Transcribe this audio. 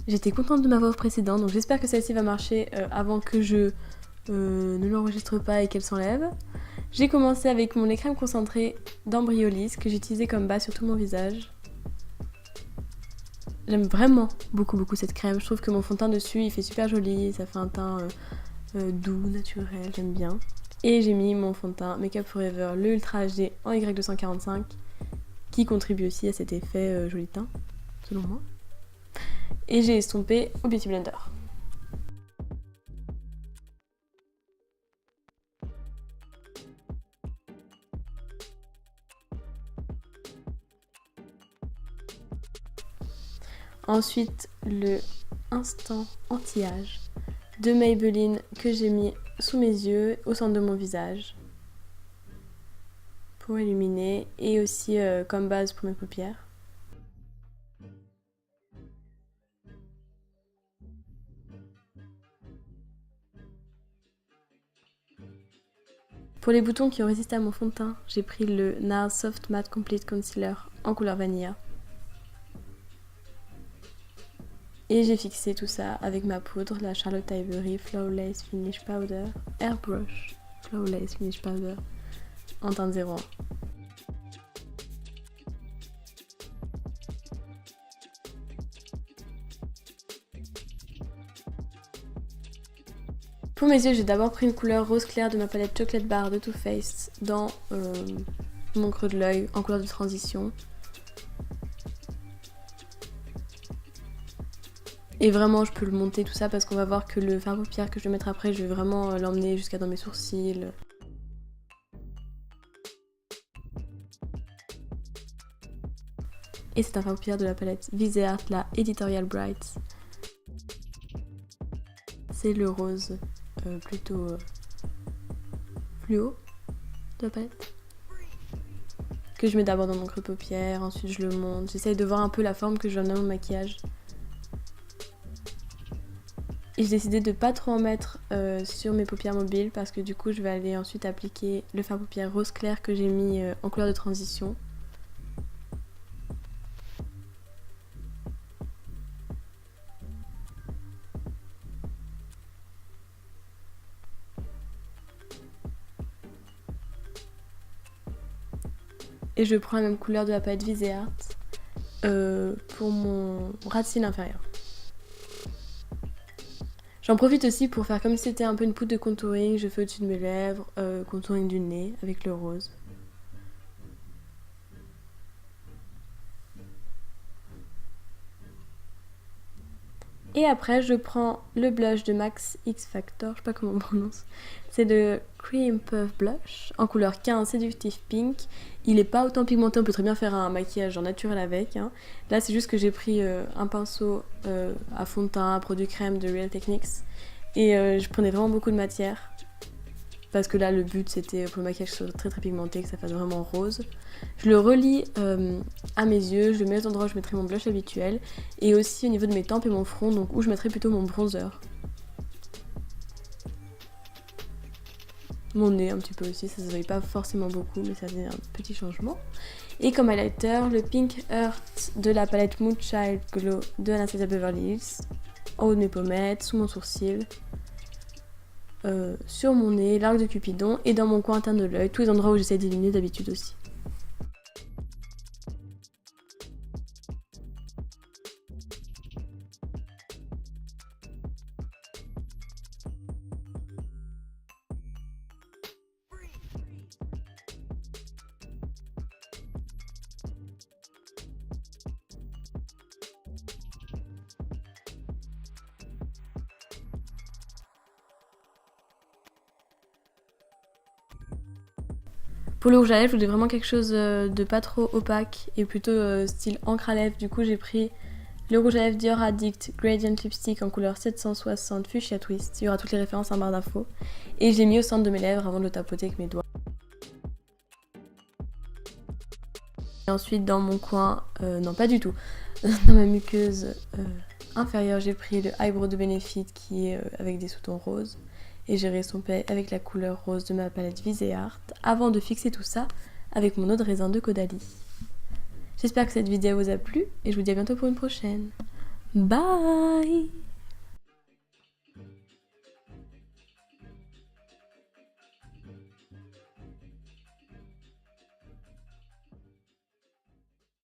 J'étais contente de ma voix précédente, donc j'espère que celle-ci va marcher avant que je ne l'enregistre pas et qu'elle s'enlève. J'ai commencé avec mon lait crème concentré d'Embryolis que j'utilisais comme base sur tout mon visage. J'aime vraiment beaucoup cette crème, je trouve que mon fond de teint dessus il fait super joli, ça fait un teint doux, naturel, j'aime bien. Et j'ai mis mon fond de teint Make Up For Ever, le Ultra HD en Y245 qui contribue aussi à cet effet joli teint, selon moi. Et j'ai estompé au Beauty Blender. Ensuite, le Instant Anti-Âge de Maybelline que j'ai mis sous mes yeux, au centre de mon visage, pour illuminer, et aussi comme base pour mes paupières. Pour les boutons qui ont résisté à mon fond de teint, j'ai pris le NARS Soft Matte Complete Concealer en couleur Vanilla. Et j'ai fixé tout ça avec ma poudre, la Charlotte Tilbury Flawless Finish Powder Airbrush Flawless Finish Powder en teinte 01. Pour mes yeux, j'ai d'abord pris une couleur rose clair de ma palette Chocolate Bar de Too Faced dans mon creux de l'œil en couleur de transition. Et vraiment, je peux le monter tout ça parce qu'on va voir que le fard à paupières que je vais mettre après, je vais vraiment l'emmener jusqu'à dans mes sourcils. Et c'est un fard à paupières de la palette Viseart, la Editorial Bright. C'est le rose plutôt fluo de la palette. Que je mets d'abord dans mon creux de paupières, ensuite je le monte. J'essaye de voir un peu la forme que je donne à mon maquillage. Et j'ai décidé de pas trop en mettre sur mes paupières mobiles parce que du coup je vais aller ensuite appliquer le fard à paupières rose clair que j'ai mis en couleur de transition. Et je prends la même couleur de la palette Viseart pour mon ras de cils inférieur. J'en profite aussi pour faire comme si c'était un peu une poudre de contouring, je fais au-dessus de mes lèvres, contouring du nez avec le rose. Et après je prends le blush de Max X Factor, je sais pas comment on prononce, c'est le Cream Puff Blush en couleur 15 Seductive Pink. Il est pas autant pigmenté, on peut très bien faire un maquillage en naturel avec. Hein. Là c'est juste que j'ai pris un pinceau à fond de teint, produit crème de Real Techniques. Et je prenais vraiment beaucoup de matière. Parce que là le but c'était pour le maquillage que ce soit très pigmenté, que ça fasse vraiment rose. Je le relie à mes yeux, je le mets aux endroits où je mettrai mon blush habituel. Et aussi au niveau de mes tempes et mon front, donc où je mettrai plutôt mon bronzer. Mon nez un petit peu aussi, ça se voit pas forcément beaucoup mais ça fait un petit changement. Et comme highlighter, le Pink Heart de la palette Mood Child Glow de Anastasia Beverly Hills. En haut de mes pommettes, sous mon sourcil. Sur mon nez, l'arc de Cupidon et dans mon coin interne de l'œil, tous les endroits où j'essaie d'éliminer d'habitude aussi. Pour le rouge à lèvres, je voulais vraiment quelque chose de pas trop opaque et plutôt style encre à lèvres. Du coup, j'ai pris le rouge à lèvres Dior Addict Gradient Lipstick en couleur 760 Fuchsia Twist. Il y aura toutes les références en barre d'infos. Et je l'ai mis au centre de mes lèvres avant de le tapoter avec mes doigts. Et ensuite, dans mon coin, non pas du tout, dans ma muqueuse inférieure, j'ai pris le Eyebrow de Benefit qui est avec des sous-tons roses. Et j'ai restompé avec la couleur rose de ma palette Viseart avant de fixer tout ça avec mon eau de raisin de Caudalie. J'espère que cette vidéo vous a plu et je vous dis à bientôt pour une prochaine. Bye!